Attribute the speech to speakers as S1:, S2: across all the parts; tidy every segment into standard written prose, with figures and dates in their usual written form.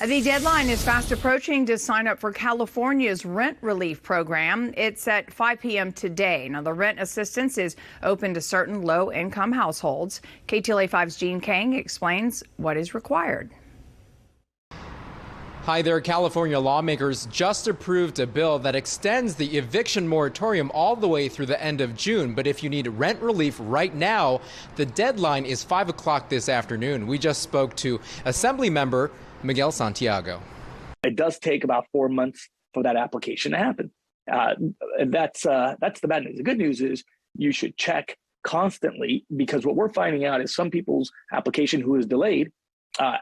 S1: The deadline is fast approaching to sign up for California's rent relief program. It's at 5 p.m. today. Now, the rent assistance is open to certain low-income households. KTLA 5's Gene Kang explains what is required.
S2: Hi there. California lawmakers just approved a bill that extends the eviction moratorium all the way through the end of June. But if you need rent relief right now, the deadline is 5 o'clock this afternoon. We just spoke to Assembly member Miguel Santiago.
S3: It does take about 4 months for that application to happen. That's the bad news. The good news is you should check constantly, because what we're finding out is some people's application who is delayed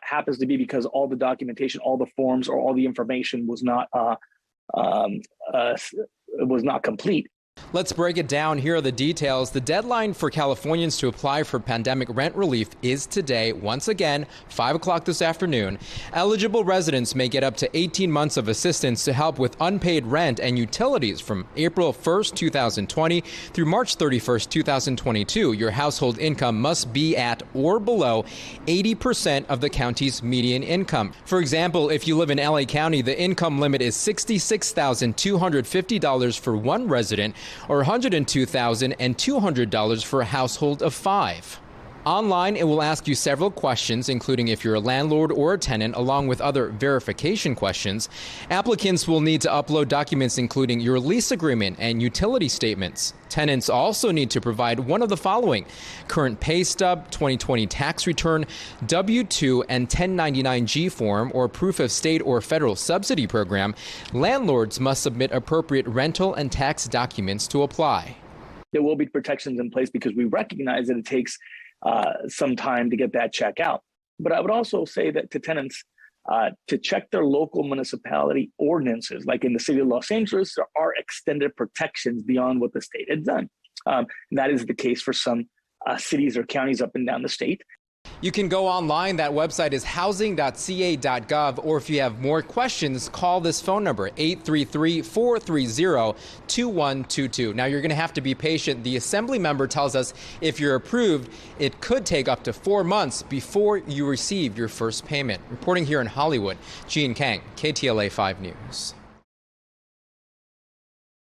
S3: happens to be because all the documentation, all the forms, or all the information was not complete.
S2: Let's break it down. Here are the details. The deadline for Californians to apply for pandemic rent relief is today. Once again, 5 o'clock this afternoon. Eligible residents may get up to 18 months of assistance to help with unpaid rent and utilities from April 1st, 2020 through March 31st, 2022. Your household income must be at or below 80% of the county's median income. For example, if you live in LA County, the income limit is $66,250 for one resident, or $102,200 for a household of 5. Online, it will ask you several questions, including if you're a landlord or a tenant, along with other verification questions. Applicants will need to upload documents including your lease agreement and utility statements. Tenants also need to provide one of the following: current pay stub, 2020 tax return, W-2 and 1099-G form, or proof of state or federal subsidy program. Landlords must submit appropriate rental and tax documents to apply.
S3: There will be protections in place because we recognize that it takes some time to get that check out. But I would also say that to tenants to check their local municipality ordinances. Like in the city of Los Angeles, there are extended protections beyond what the state had done. That is the case for some cities or counties up and down the state.
S2: You can go online. That website is housing.ca.gov. Or if you have more questions, call this phone number, 833-430-2122. Now, you're going to have to be patient. The Assembly member tells us if you're approved, it could take up to 4 months before you receive your first payment. Reporting here in Hollywood, Gene Kang, KTLA 5 News.